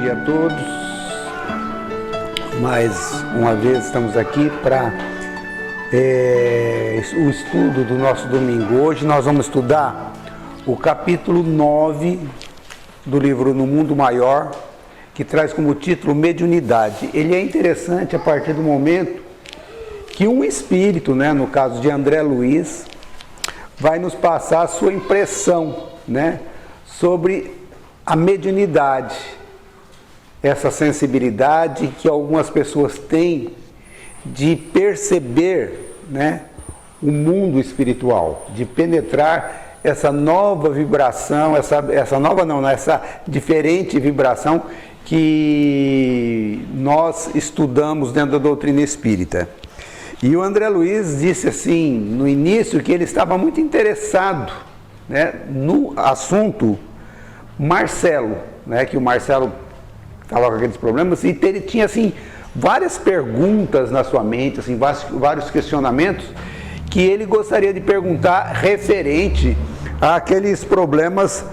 dia a todos. Mais uma vez estamos aqui para o estudo do nosso domingo. Hoje nós vamos estudar o capítulo 9 do livro No Mundo Maior, que traz como título Mediunidade. Ele é interessante a partir do momento que um espírito, no caso de André Luiz, vai nos passar a sua impressão, sobre a mediunidade, essa sensibilidade que algumas pessoas têm de perceber, o mundo espiritual, de penetrar essa nova vibração, essa diferente vibração que nós estudamos dentro da doutrina espírita. E o André Luiz disse assim, no início, que ele estava muito interessado, no assunto Marcelo, que o Marcelo estava com aqueles problemas, e ele tinha assim várias perguntas na sua mente, assim, vários questionamentos que ele gostaria de perguntar referente àqueles problemas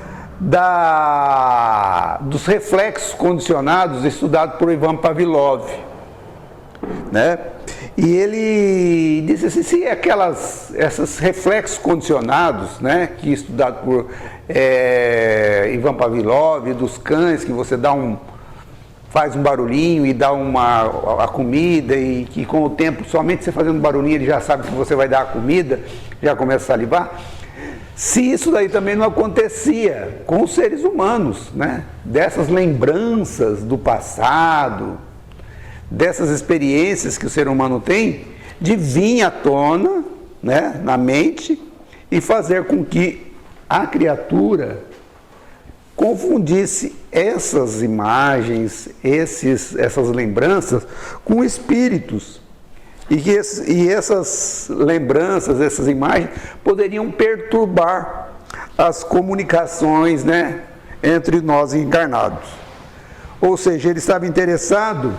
dos reflexos condicionados estudados por Ivan Pavlov, E ele disse assim, se esses reflexos condicionados, que é estudado por Ivan Pavlov, dos cães, que você faz um barulhinho e dá a comida, e que com o tempo, somente você fazendo barulhinho, ele já sabe que você vai dar a comida, já começa a salivar. Se isso daí também não acontecia com os seres humanos, dessas lembranças do passado, dessas experiências que o ser humano tem, de vir à tona, na mente, e fazer com que a criatura confundisse essas imagens, essas lembranças com espíritos, e essas lembranças, essas imagens poderiam perturbar as comunicações, entre nós encarnados. Ou seja, ele estava interessado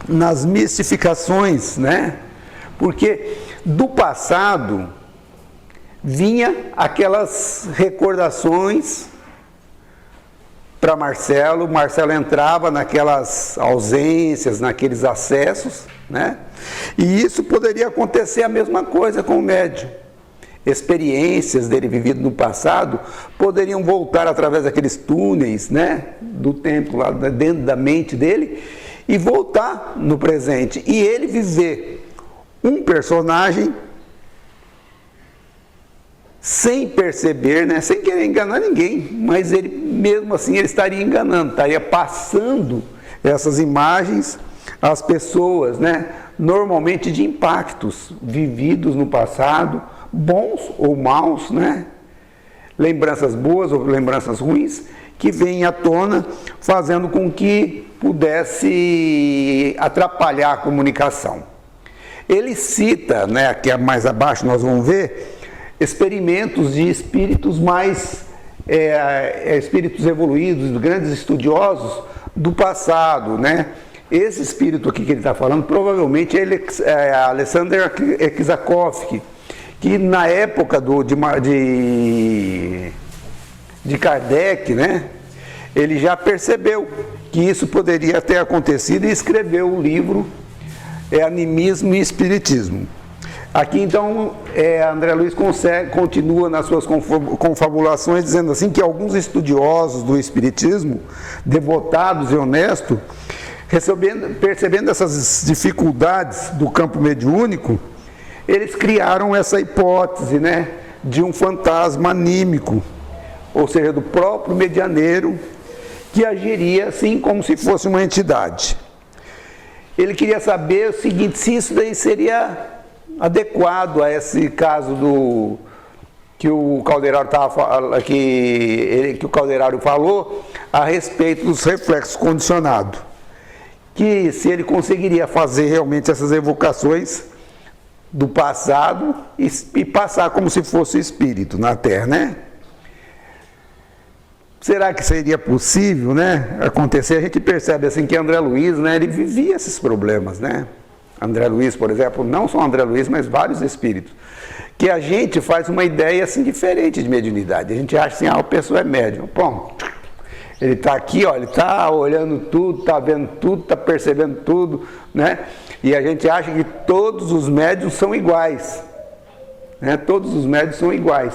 nas mistificações, porque do passado vinha aquelas recordações para Marcelo entrava naquelas ausências, naqueles acessos, e isso poderia acontecer a mesma coisa com o médium. Experiências dele vivido no passado poderiam voltar através daqueles túneis, do tempo lá dentro da mente dele, e voltar no presente, e ele viver um personagem sem perceber, sem querer enganar ninguém, mas ele mesmo assim ele estaria enganando, estaria passando essas imagens às pessoas, normalmente de impactos vividos no passado, bons ou maus, lembranças boas ou lembranças ruins, que vêm à tona, fazendo com que pudesse atrapalhar a comunicação. Ele cita, aqui mais abaixo nós vamos ver, experimentos de espíritos espíritos evoluídos, grandes estudiosos do passado, Esse espírito aqui que ele está falando, provavelmente é Alexander Kisakovsky, que na época de Kardec, ele já percebeu que isso poderia ter acontecido e escreveu o livro Animismo e Espiritismo. Aqui então, André Luiz continua nas suas confabulações dizendo assim que alguns estudiosos do Espiritismo, devotados e honestos, percebendo essas dificuldades do campo mediúnico, eles criaram essa hipótese, de um fantasma anímico, ou seja, do próprio medianeiro, que agiria assim como se fosse uma entidade. Ele queria saber o seguinte, se isso daí seria adequado a esse caso que o Calderaro falou a respeito dos reflexos condicionados, que se ele conseguiria fazer realmente essas evocações do passado e passar como se fosse espírito na Terra, Será que seria possível, acontecer? A gente percebe assim que André Luiz, ele vivia esses problemas, André Luiz, por exemplo, não só André Luiz, mas vários espíritos, que a gente faz uma ideia assim diferente de mediunidade. A gente acha assim, a pessoa é médium. Bom, Ele está aqui, ó, ele está olhando tudo, está vendo tudo, está percebendo tudo, né? E a gente acha que todos os médiuns são iguais, né? Todos os médiuns são iguais.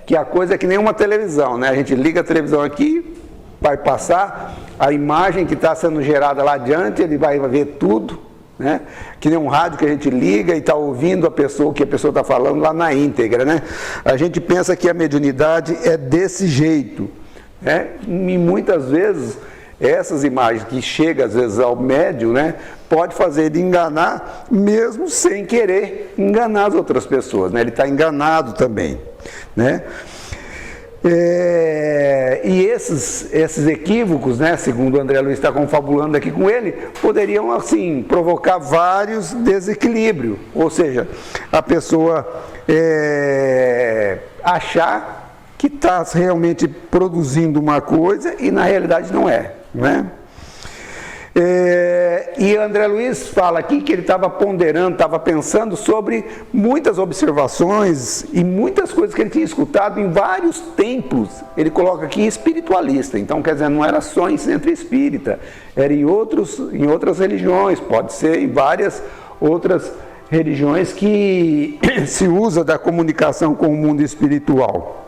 Que a coisa é que nem uma televisão, né? A gente liga a televisão aqui, vai passar a imagem que está sendo gerada lá adiante, ele vai ver tudo, né? Que nem um rádio que a gente liga e está ouvindo a pessoa, o que a pessoa está falando lá na íntegra, né? A gente pensa que a mediunidade é desse jeito, né? E muitas vezes essas imagens que chegam às vezes ao médium, né, pode fazer ele enganar mesmo sem querer enganar as outras pessoas, né? Ele está enganado também, né? E esses equívocos, né, segundo o André Luiz está confabulando aqui com ele, poderiam assim provocar vários desequilíbrios, ou seja, a pessoa achar que está realmente produzindo uma coisa e na realidade não é, né? E André Luiz fala aqui que ele estava ponderando, estava pensando sobre muitas observações e muitas coisas que ele tinha escutado em vários templos. Ele coloca aqui espiritualista, então quer dizer, não era só em centro espírita, era em outras religiões, pode ser em várias outras religiões que se usa da comunicação com o mundo espiritual.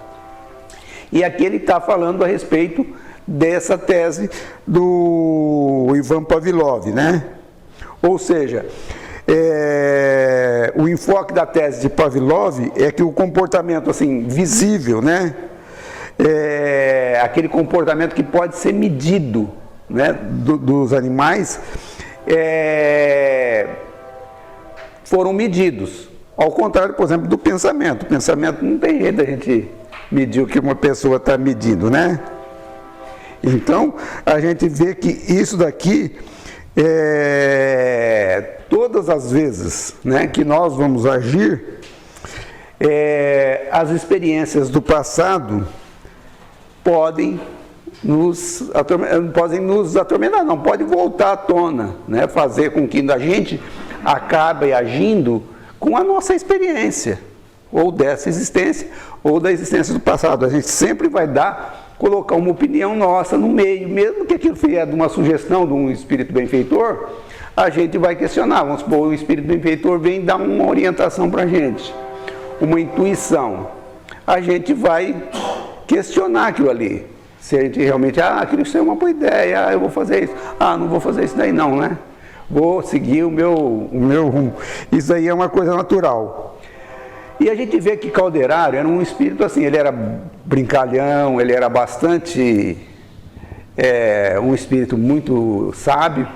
E aqui ele está falando a respeito dessa tese do Ivan Pavlov, né? Ou seja, o enfoque da tese de Pavlov é que o comportamento assim visível, né? Aquele comportamento que pode ser medido, né? Dos animais foram medidos. Ao contrário, por exemplo, do pensamento. O pensamento não tem jeito da gente medir o que uma pessoa está medindo, né? Então, a gente vê que isso daqui, todas as vezes, né, que nós vamos agir, as experiências do passado podem nos atormentar, não, pode voltar à tona, né, fazer com que a gente acabe agindo com a nossa experiência, ou dessa existência, ou da existência do passado. A gente sempre vai colocar uma opinião nossa no meio, mesmo que aquilo seja de uma sugestão de um espírito benfeitor, a gente vai questionar. Vamos supor, o espírito benfeitor vem dar uma orientação para a gente, uma intuição. A gente vai questionar aquilo ali. Se a gente realmente, aquilo é uma boa ideia, eu vou fazer isso. Não vou fazer isso daí não, né? Vou seguir o meu rumo. Isso aí é uma coisa natural. E a gente vê que Calderaro era um espírito assim, ele era brincalhão, ele era bastante, um espírito muito sábio,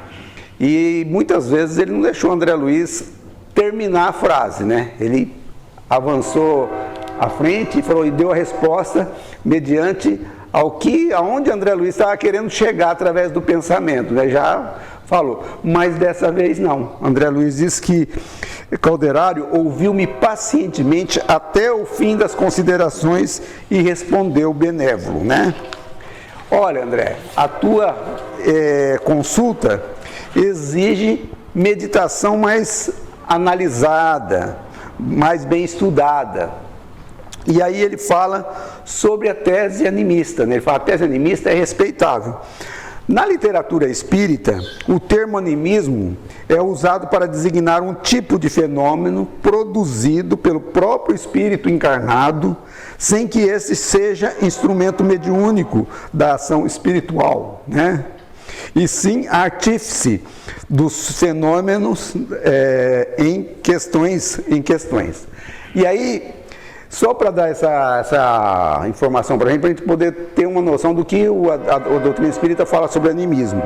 e muitas vezes ele não deixou André Luiz terminar a frase, né? Ele avançou à frente e deu a resposta mediante aonde André Luiz estava querendo chegar através do pensamento, né? Já falou, mas dessa vez não. André Luiz diz que Calderaro ouviu-me pacientemente até o fim das considerações e respondeu benévolo, né? Olha, André, a tua consulta exige meditação mais analisada, mais bem estudada. E aí ele fala sobre a tese animista, né? Ele fala que a tese animista é respeitável. Na literatura espírita, o termo animismo é usado para designar um tipo de fenômeno produzido pelo próprio espírito encarnado, sem que esse seja instrumento mediúnico da ação espiritual, né? E sim artífice dos fenômenos em questões. E aí, só para dar essa informação para a gente poder ter uma noção do que a doutrina espírita fala sobre animismo.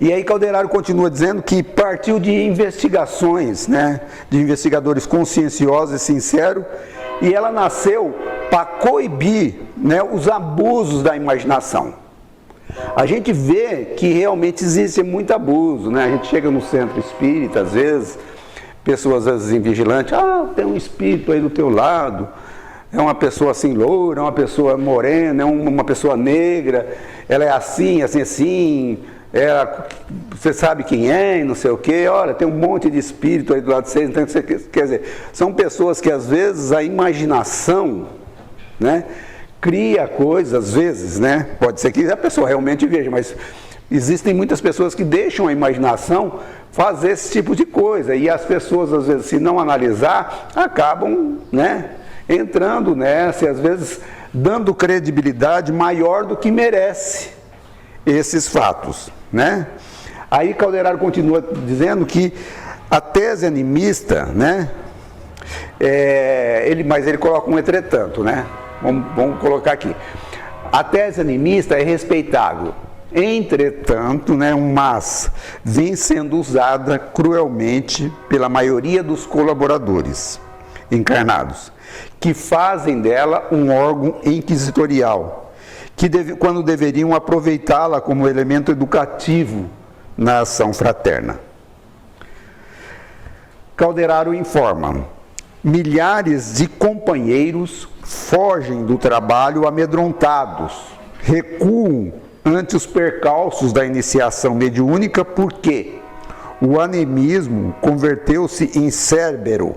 E aí Calderaro continua dizendo que partiu de investigações, né, de investigadores conscienciosos e sinceros, e ela nasceu para coibir, né, os abusos da imaginação. A gente vê que realmente existe muito abuso, né? A gente chega no centro espírita, às vezes, pessoas às vezes invigilantes, tem um espírito aí do teu lado, é uma pessoa assim loura, é uma pessoa morena, é uma pessoa negra, ela é assim, você sabe quem é, e não sei o quê, olha, tem um monte de espírito aí do lado de vocês, então, quer dizer, são pessoas que às vezes a imaginação, né, cria coisas, às vezes, né? Pode ser que a pessoa realmente veja, mas existem muitas pessoas que deixam a imaginação fazer esse tipo de coisa. E as pessoas, às vezes, se não analisar, acabam, né, entrando nessa e, às vezes, dando credibilidade maior do que merece esses fatos, né? Aí Calderaro continua dizendo que a tese animista, né, mas ele coloca um entretanto, né? Vamos colocar aqui. A tese animista é respeitável, entretanto, né, um mas, vem sendo usada cruelmente pela maioria dos colaboradores encarnados, que fazem dela um órgão inquisitorial, quando deveriam aproveitá-la como elemento educativo na ação fraterna. Calderaro informa: milhares de companheiros fogem do trabalho amedrontados, recuam ante os percalços da iniciação mediúnica porque o animismo converteu-se em Cérbero.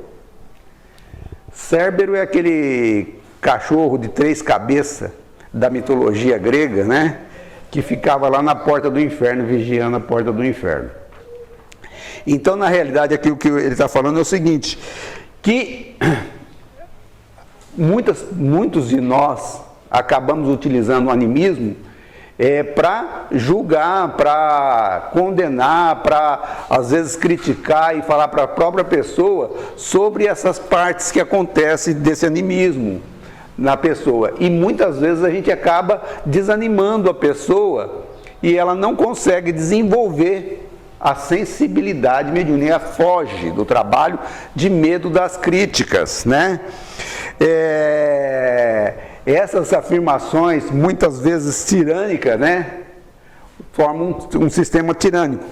Cérbero é aquele cachorro de 3 cabeças da mitologia grega, né? Que ficava lá na porta do inferno, vigiando a porta do inferno. Então, na realidade, aqui o que ele está falando é o seguinte, que muitos de nós acabamos utilizando o animismo para julgar, para condenar, para às vezes criticar e falar para a própria pessoa sobre essas partes que acontecem desse animismo na pessoa. E muitas vezes a gente acaba desanimando a pessoa e ela não consegue desenvolver a sensibilidade mediúnica, foge do trabalho de medo das críticas, né? Essas afirmações, muitas vezes tirânicas, né, formam um sistema tirânico.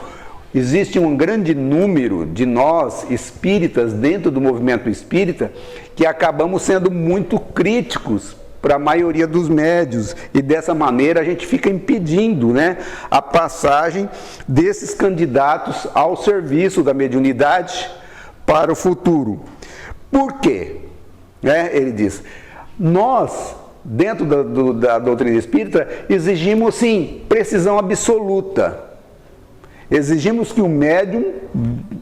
Existe um grande número de nós espíritas dentro do movimento espírita que acabamos sendo muito críticos para a maioria dos médios, e dessa maneira a gente fica impedindo, né, a passagem desses candidatos ao serviço da mediunidade para o futuro. Por quê? Ele diz, nós, dentro da doutrina espírita, exigimos, sim, precisão absoluta. Exigimos que o médium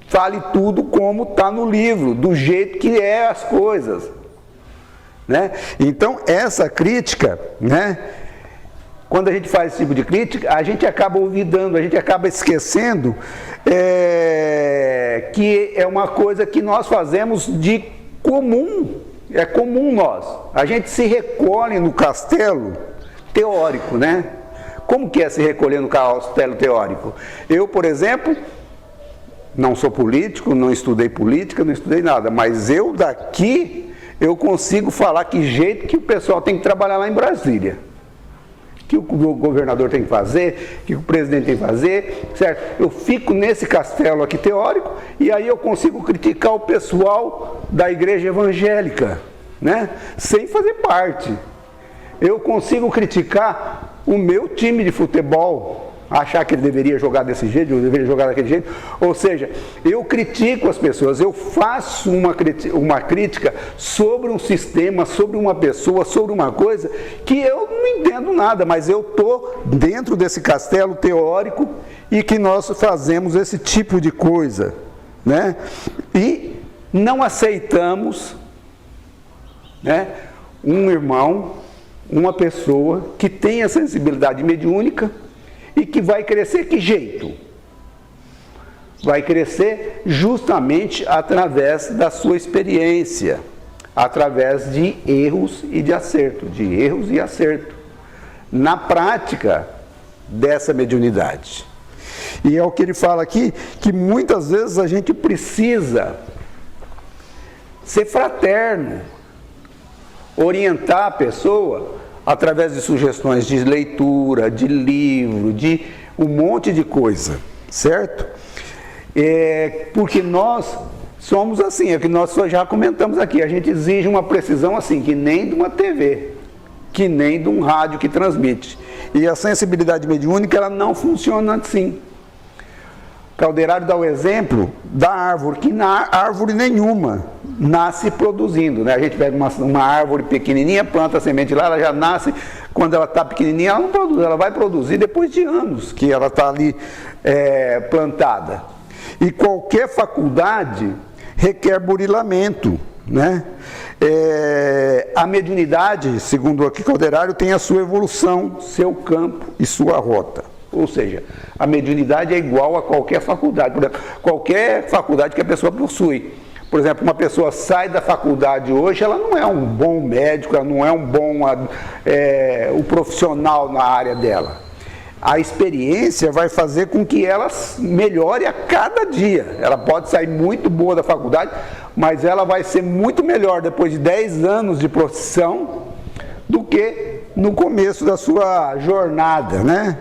fale tudo como está no livro, do jeito que é as coisas, né? Então, essa crítica, né, quando a gente faz esse tipo de crítica, a gente acaba olvidando, a gente acaba esquecendo que é uma coisa que nós fazemos de comum, é comum nós. A gente se recolhe no castelo teórico, né? Como que é se recolher no castelo teórico? Eu, por exemplo, não sou político, não estudei política, não estudei nada, mas eu daqui, eu consigo falar que jeito que o pessoal tem que trabalhar lá em Brasília. Que o governador tem que fazer, que o presidente tem que fazer, certo? Eu fico nesse castelo aqui teórico e aí eu consigo criticar o pessoal da igreja evangélica, né? Sem fazer parte. Eu consigo criticar o meu time de futebol, achar que ele deveria jogar desse jeito, eu deveria jogar daquele jeito. Ou seja, eu critico as pessoas, eu faço uma crítica sobre um sistema, sobre uma pessoa, sobre uma coisa que eu não entendo nada, mas eu estou dentro desse castelo teórico e que nós fazemos esse tipo de coisa, né? E não aceitamos, né, um irmão, uma pessoa que tenha sensibilidade mediúnica e que vai crescer que jeito? Vai crescer justamente através da sua experiência, através de erros e de acerto, na prática dessa mediunidade. E é o que ele fala aqui, que muitas vezes a gente precisa ser fraterno, orientar a pessoa através de sugestões de leitura, de livro, de um monte de coisa, certo? Porque nós somos assim, é que nós já comentamos aqui, a gente exige uma precisão assim, que nem de uma TV, que nem de um rádio que transmite. E a sensibilidade mediúnica, ela não funciona assim. Calderaro dá o exemplo da árvore, que na árvore nenhuma nasce produzindo, né? A gente pega uma árvore pequenininha, planta a semente lá, ela já nasce, quando ela está pequenininha, ela não produz, ela vai produzir depois de anos que ela está ali plantada. E qualquer faculdade requer burilamento, né? A mediunidade, segundo aqui Calderaro, tem a sua evolução, seu campo e sua rota. Ou seja, a mediunidade é igual a qualquer faculdade. Por exemplo, qualquer faculdade que a pessoa possui. Por exemplo, uma pessoa sai da faculdade hoje, ela não é um bom médico, ela não é um bom um profissional na área dela. A experiência vai fazer com que ela melhore a cada dia. Ela pode sair muito boa da faculdade, mas ela vai ser muito melhor depois de 10 anos de profissão do que no começo da sua jornada, né?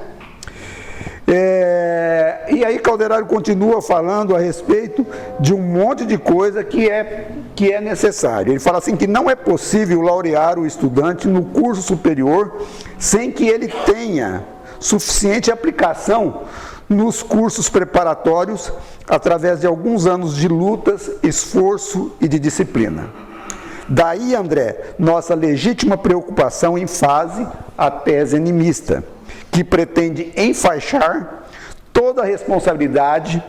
E aí Calderaro continua falando a respeito de um monte de coisa que é necessário. Ele fala assim que não é possível laurear o estudante no curso superior sem que ele tenha suficiente aplicação nos cursos preparatórios através de alguns anos de lutas, esforço e de disciplina. Daí, André, nossa legítima preocupação em fase a tese animista, que pretende enfaixar toda a responsabilidade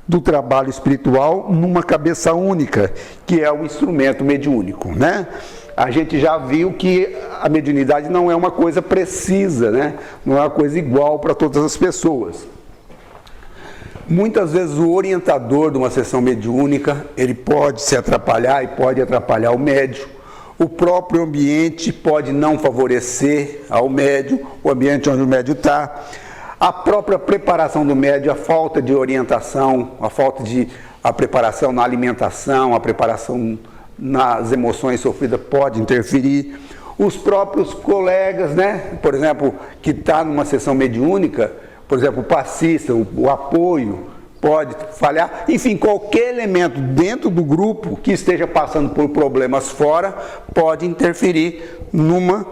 do trabalho espiritual numa cabeça única, que é o instrumento mediúnico, né? A gente já viu que a mediunidade não é uma coisa precisa, né? Não é uma coisa igual para todas as pessoas. Muitas vezes o orientador de uma sessão mediúnica, ele pode se atrapalhar e pode atrapalhar o médium. O próprio ambiente pode não favorecer ao médium, o ambiente onde o médium está. A própria preparação do médium, a falta de orientação, a preparação na alimentação, a preparação nas emoções sofridas pode interferir. Os próprios colegas, né? Por exemplo, que está numa sessão mediúnica, por exemplo, o passista, o apoio, pode falhar. Enfim, qualquer elemento dentro do grupo que esteja passando por problemas fora pode interferir numa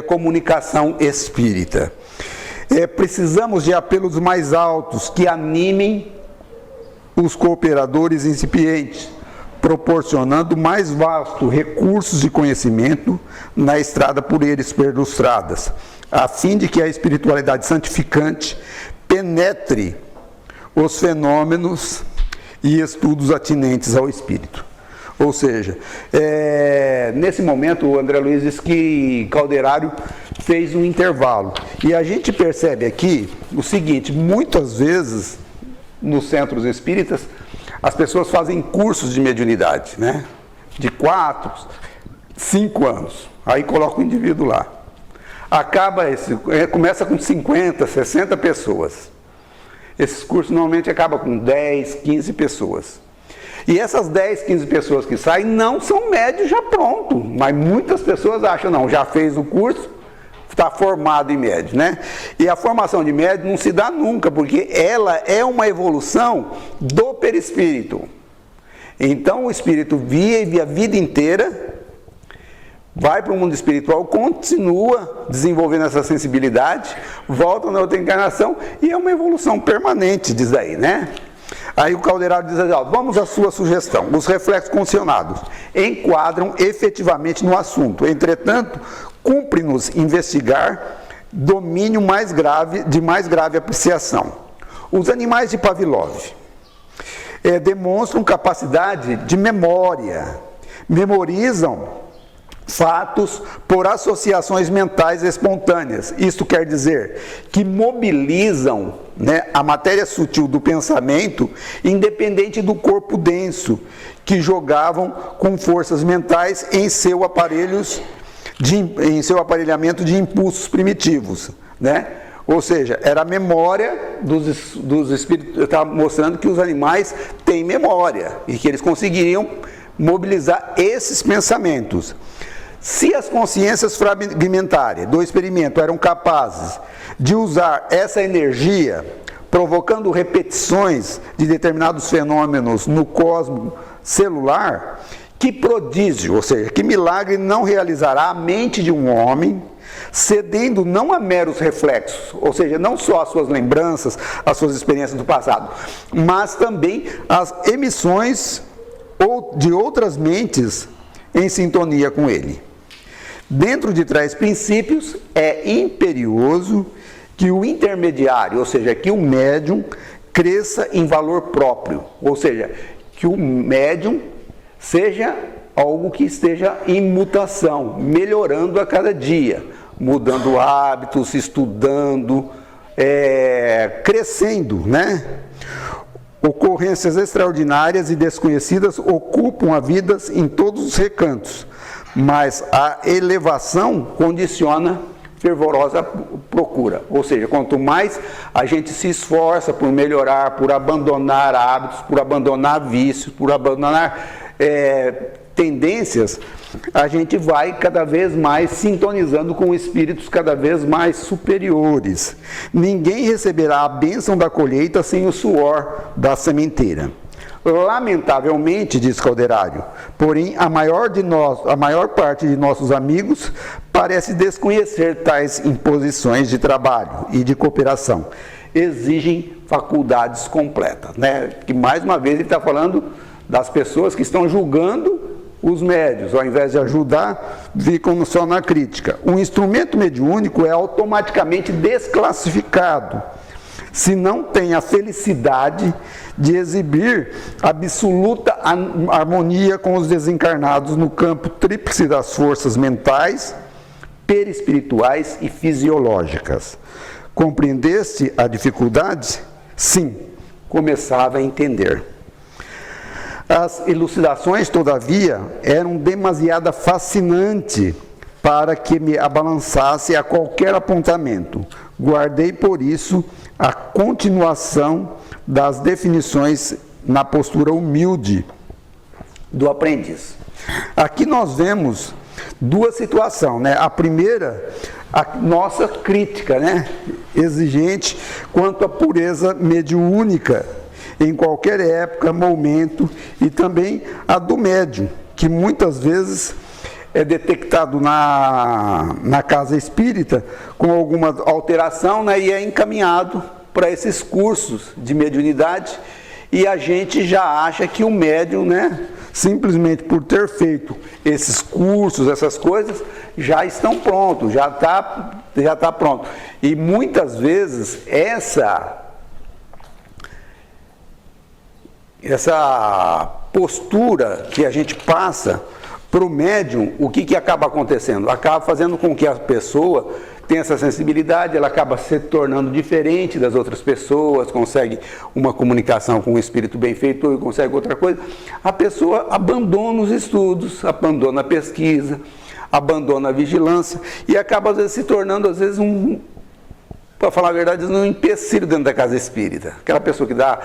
comunicação espírita. Precisamos de apelos mais altos que animem os cooperadores incipientes, proporcionando mais vastos recursos de conhecimento na estrada por eles perlustradas, a fim de que a espiritualidade santificante penetre os fenômenos e estudos atinentes ao espírito. Ou seja, nesse momento o André Luiz diz que Calderaro fez um intervalo. E a gente percebe aqui o seguinte: muitas vezes nos centros espíritas as pessoas fazem cursos de mediunidade, né? De 4, 5 anos. Aí coloca o indivíduo lá. Começa com 50, 60 pessoas. Esses cursos normalmente acabam com 10, 15 pessoas. E essas 10, 15 pessoas que saem não são médios já pronto, mas muitas pessoas acham, não, já fez o curso, está formado em médio, né? E a formação de médio não se dá nunca, porque ela é uma evolução do perispírito. Então o espírito vive a vida inteira, vai para o mundo espiritual, continua desenvolvendo essa sensibilidade, volta na outra encarnação e é uma evolução permanente, diz aí, né? Aí o Calderaro diz assim, vamos à sua sugestão. Os reflexos condicionados enquadram efetivamente no assunto. Entretanto, cumpre-nos investigar domínio de mais grave apreciação. Os animais de Pavlov demonstram capacidade de memória, memorizam fatos por associações mentais espontâneas. Isto quer dizer que mobilizam, né, a matéria sutil do pensamento, independente do corpo denso, que jogavam com forças mentais em seu aparelhamento de impulsos primitivos, né? Ou seja, era a memória dos espíritos. Eu estava mostrando que os animais têm memória e que eles conseguiriam mobilizar esses pensamentos. Se as consciências fragmentárias do experimento eram capazes de usar essa energia, provocando repetições de determinados fenômenos no cosmos celular, Que prodígio, ou seja, que milagre não realizará a mente de um homem, cedendo não a meros reflexos, ou seja, não só as suas lembranças, as suas experiências do passado, mas também as emissões de outras mentes em sintonia com ele. Dentro de tais princípios, é imperioso que o intermediário, ou seja, que o médium, cresça em valor próprio, ou seja, que o médium seja algo que esteja em mutação, melhorando a cada dia, mudando hábitos, estudando, crescendo, né? Ocorrências extraordinárias e desconhecidas ocupam a vida em todos os recantos, mas a elevação condiciona fervorosa procura. Ou seja, quanto mais a gente se esforça por melhorar, por abandonar hábitos, por abandonar vícios, por abandonar tendências, a gente vai cada vez mais sintonizando com espíritos cada vez mais superiores. Ninguém receberá a bênção da colheita sem o suor da sementeira. Lamentavelmente, diz Calderário, porém a maior parte de nossos amigos parece desconhecer tais imposições de trabalho e de cooperação. Exigem faculdades completas, né? Que mais uma vez ele está falando das pessoas que estão julgando os médios, ao invés de ajudar, ficam só na crítica. O instrumento mediúnico é automaticamente desclassificado se não tem a felicidade de exibir absoluta harmonia com os desencarnados no campo tríplice das forças mentais, perispirituais e fisiológicas. Compreendeste a dificuldade? Sim, começava a entender. As elucidações, todavia, eram demasiado fascinantes para que me abalançasse a qualquer apontamento. Guardei, por isso, a continuação das definições na postura humilde do aprendiz. Aqui nós vemos duas situações, né? A primeira, a nossa crítica, né? Exigente quanto à pureza mediúnica em qualquer época, momento, e também a do médium, que muitas vezes é detectado na casa espírita com alguma alteração, né, e é encaminhado para esses cursos de mediunidade, e a gente já acha que o médium, né, simplesmente por ter feito esses cursos, essas coisas, já estão prontos, já tá pronto. E muitas vezes essa postura que a gente passa para o médium, o que acaba acontecendo? Acaba fazendo com que a pessoa tenha essa sensibilidade, ela acaba se tornando diferente das outras pessoas, consegue uma comunicação com um espírito benfeitor, consegue outra coisa. A pessoa abandona os estudos, abandona a pesquisa, abandona a vigilância e acaba às vezes se tornando, às vezes, para falar a verdade, um empecilho dentro da casa espírita. Aquela pessoa que dá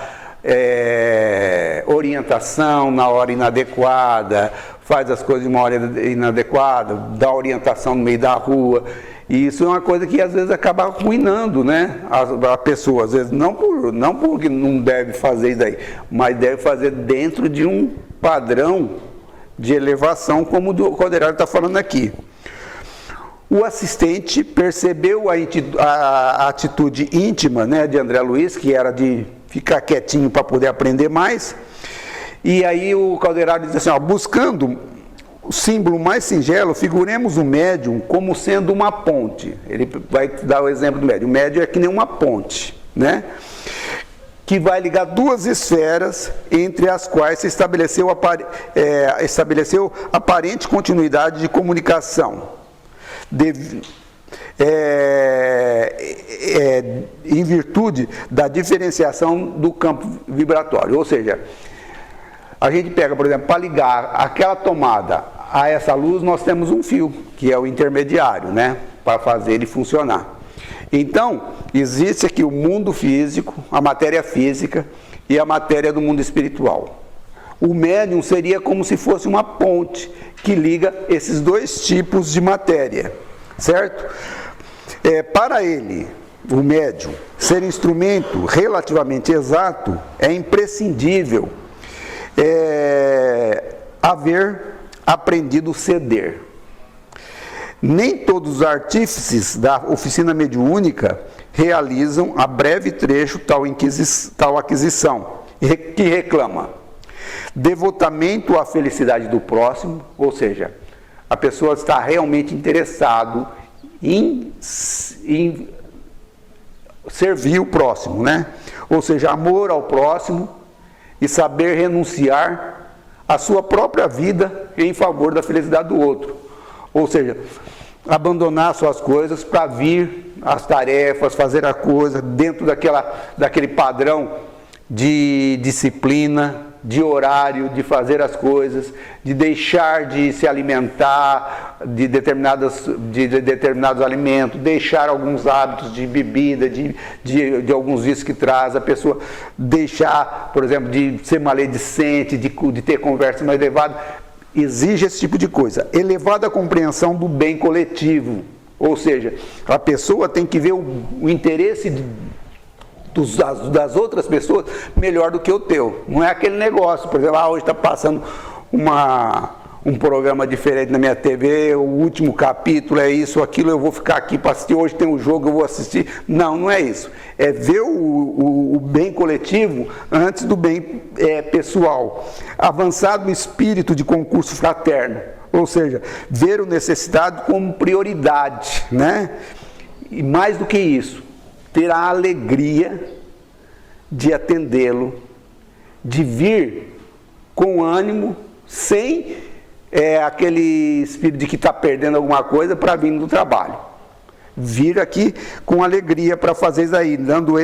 orientação na hora inadequada, faz as coisas de uma hora inadequada, dá orientação no meio da rua, e isso é uma coisa que às vezes acaba arruinando, né, a pessoa, às vezes não porque não deve fazer isso daí, mas deve fazer dentro de um padrão de elevação, como o Calderário está falando aqui. O assistente percebeu a atitude íntima, né, de André Luiz, que era de ficar quietinho para poder aprender mais. E aí o Calderário diz assim, ó, buscando o símbolo mais singelo, figuremos o médium como sendo uma ponte. Ele vai dar o exemplo do médium. O médium é que nem uma ponte, né? Que vai ligar duas esferas, entre as quais se estabeleceu aparente continuidade de comunicação. Em virtude da diferenciação do campo vibratório, ou seja, a gente pega, por exemplo, para ligar aquela tomada a essa luz, nós temos um fio, que é o intermediário, né, para fazer ele funcionar. Então, existe aqui o mundo físico, a matéria física e a matéria do mundo espiritual. O médium seria como se fosse uma ponte que liga esses dois tipos de matéria, certo? Para ele, o médium, ser instrumento relativamente exato, é imprescindível haver aprendido ceder. Nem todos os artífices da oficina mediúnica realizam a breve trecho tal aquisição, que reclama devotamento à felicidade do próximo, ou seja, a pessoa está realmente interessado em servir o próximo, né? Ou seja, amor ao próximo e saber renunciar à sua própria vida em favor da felicidade do outro. Ou seja, abandonar suas coisas para vir as tarefas, fazer a coisa dentro daquele padrão de disciplina, de horário, de fazer as coisas, de deixar de se alimentar de determinados alimentos, deixar alguns hábitos de bebida, de alguns vícios que traz, a pessoa deixar, por exemplo, de ser maledicente, de ter conversa mais elevada. Exige esse tipo de coisa. Elevada compreensão do bem coletivo, ou seja, a pessoa tem que ver o interesse das outras pessoas melhor do que o teu. Não é aquele negócio, por exemplo, hoje está passando um programa diferente na minha TV, o último capítulo é isso, aquilo, eu vou ficar aqui para assistir, hoje tem um jogo, eu vou assistir. Não, não é isso. É ver o bem coletivo antes do bem pessoal. Avançar no espírito de concurso fraterno, ou seja, ver o necessitado como prioridade, né? E mais do que isso, ter a alegria de atendê-lo, de vir com ânimo, sem aquele espírito de que está perdendo alguma coisa para vir do trabalho. Vir aqui com alegria para fazer isso aí, dando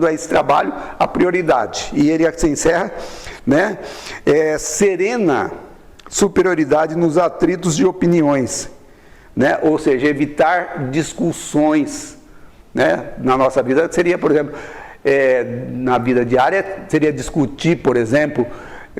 a esse trabalho a prioridade. E ele se encerra, né? Serena superioridade nos atritos de opiniões, né? Ou seja, evitar discussões, né? Na nossa vida seria, por exemplo, na vida diária, seria discutir, por exemplo,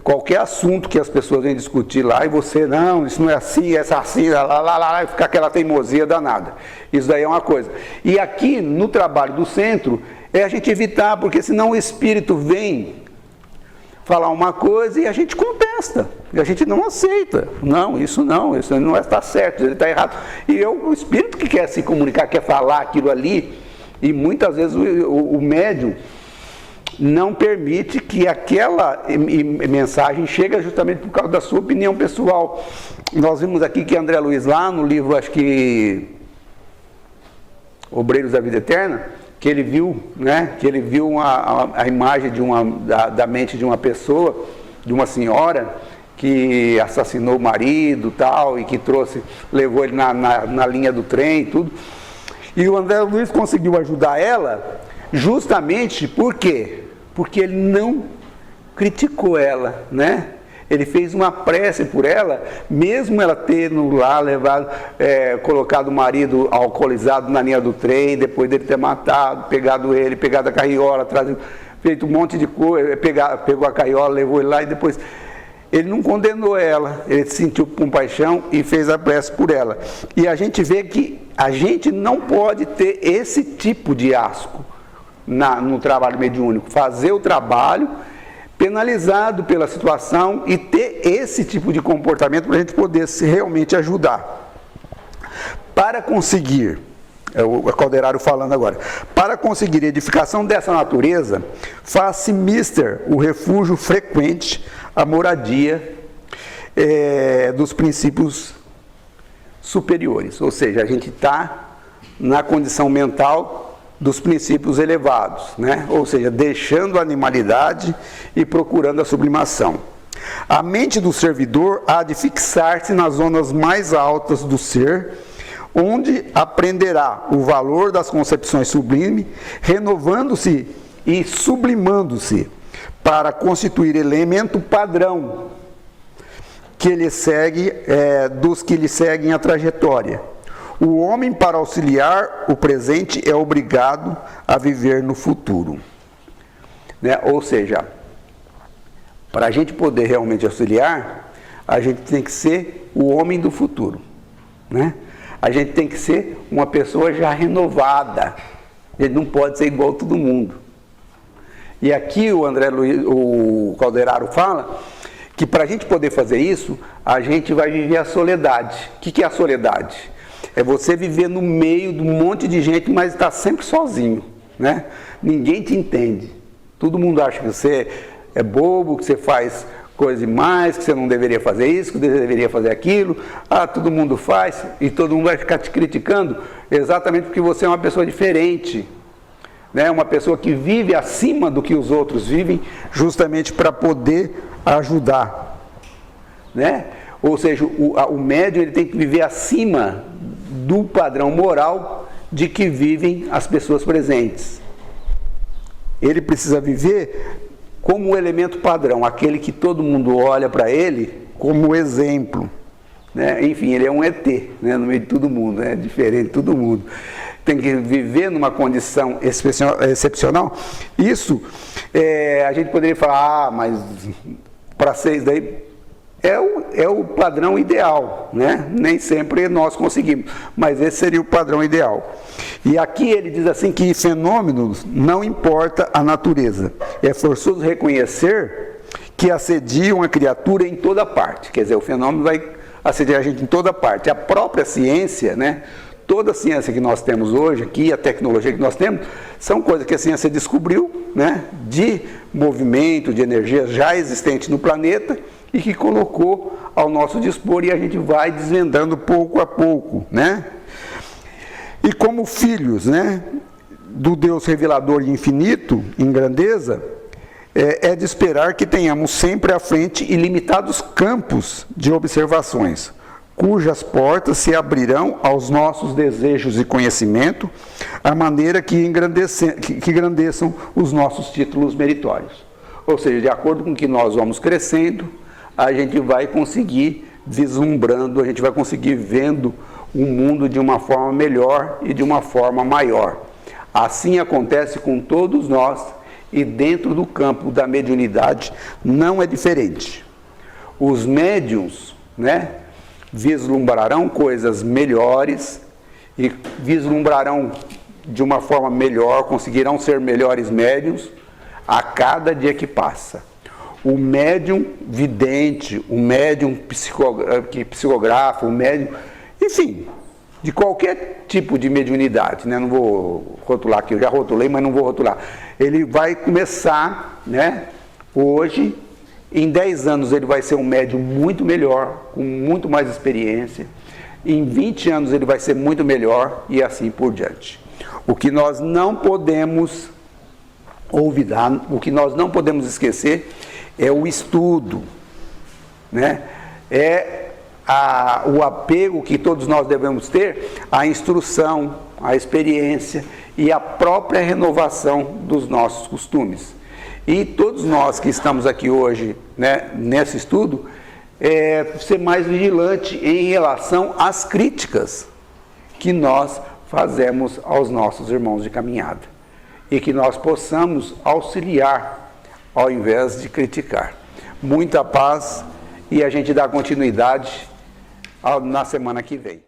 qualquer assunto que as pessoas vêm discutir lá e você, não, isso não é assim, essa assim, lá, e ficar aquela teimosia danada. Isso daí é uma coisa. E aqui, no trabalho do centro, é a gente evitar, porque senão o espírito vem falar uma coisa e a gente contesta, e a gente não aceita. Não, isso não está certo, ele está errado. E o espírito que quer se comunicar, quer falar aquilo ali, e muitas vezes o médium não permite que aquela mensagem chegue justamente por causa da sua opinião pessoal. Nós vimos aqui que André Luiz, lá no livro, acho que Obreiros da Vida Eterna, que ele viu, né, que ele viu a imagem da mente de uma pessoa, de uma senhora que assassinou o marido, tal, e que levou ele na linha do trem e tudo. E o André Luiz conseguiu ajudar ela justamente por quê? Porque ele não criticou ela, né? Ele fez uma prece por ela, mesmo ela tendo lá colocado o marido alcoolizado na linha do trem, depois dele ter matado, pegado a carriola, feito um monte de coisa, pegou a carriola, levou ele lá e depois... Ele não condenou ela, ele sentiu compaixão e fez a prece por ela. E a gente vê que a gente não pode ter esse tipo de asco no trabalho mediúnico. Fazer o trabalho penalizado pela situação e ter esse tipo de comportamento para a gente poder realmente ajudar. Para conseguir, o Calderaro falando agora, para conseguir edificação dessa natureza, faz-se mister o refúgio frequente, a moradia dos princípios superiores. Ou seja, a gente está na condição mental dos princípios elevados, né? Ou seja, deixando a animalidade e procurando a sublimação. A mente do servidor há de fixar-se nas zonas mais altas do ser, onde aprenderá o valor das concepções sublimes, renovando-se e sublimando-se, para constituir elemento padrão que ele segue, dos que lhe seguem a trajetória. O homem, para auxiliar o presente, é obrigado a viver no futuro. Né? Ou seja, para a gente poder realmente auxiliar, a gente tem que ser o homem do futuro, né? A gente tem que ser uma pessoa já renovada. Ele não pode ser igual a todo mundo. E aqui o Calderaro fala que para a gente poder fazer isso, a gente vai viver a soledade. O que é a soledade? É você viver no meio de um monte de gente, mas está sempre sozinho, né? Ninguém te entende. Todo mundo acha que você é bobo, que você faz coisa demais, que você não deveria fazer isso, que você deveria fazer aquilo. Ah, todo mundo faz e todo mundo vai ficar te criticando exatamente porque você é uma pessoa diferente, né? Uma pessoa que vive acima do que os outros vivem, justamente para poder ajudar, né? Ou seja, o médium ele tem que viver acima do padrão moral de que vivem as pessoas presentes. Ele precisa viver como o elemento padrão, aquele que todo mundo olha para ele como exemplo, né? Enfim, ele é um ET, né? No meio de todo mundo, é diferente de todo mundo. Tem que viver numa condição excepcional. Isso, a gente poderia falar, mas para ser isso daí, é o padrão ideal, né? Nem sempre nós conseguimos, mas esse seria o padrão ideal. E aqui ele diz assim que fenômenos não importa a natureza. É forçoso reconhecer que assediam a criatura em toda parte. Quer dizer, o fenômeno vai assediar a gente em toda parte. A própria ciência, né? Toda a ciência que nós temos hoje aqui, a tecnologia que nós temos, são coisas que a ciência descobriu, né? De movimento, de energia já existente no planeta, e que colocou ao nosso dispor, e a gente vai desvendando pouco a pouco, né? E como filhos, né, do Deus revelador e infinito, em grandeza, é de esperar que tenhamos sempre à frente ilimitados campos de observações, cujas portas se abrirão aos nossos desejos e conhecimento, à maneira que engrandeçam os nossos títulos meritórios. Ou seja, de acordo com que nós vamos crescendo, a gente vai conseguir vislumbrando, a gente vai conseguir vendo o mundo de uma forma melhor e de uma forma maior. Assim acontece com todos nós e dentro do campo da mediunidade não é diferente. Os médiuns, né, vislumbrarão coisas melhores e vislumbrarão de uma forma melhor, conseguirão ser melhores médiuns a cada dia que passa. O médium vidente, o médium que psicografa, o médium, enfim, de qualquer tipo de mediunidade, né? Não vou rotular aqui, eu já rotulei, mas não vou rotular. Ele vai começar, né, hoje, em 10 anos ele vai ser um médium muito melhor, com muito mais experiência. Em 20 anos ele vai ser muito melhor e assim por diante. O que nós não podemos olvidar, o que nós não podemos esquecer é o estudo, né? O apego que todos nós devemos ter à instrução, à experiência e à própria renovação dos nossos costumes. E todos nós que estamos aqui hoje, né, nesse estudo, ser mais vigilante em relação às críticas que nós fazemos aos nossos irmãos de caminhada. E que nós possamos auxiliar ao invés de criticar. Muita paz e a gente dá continuidade na semana que vem.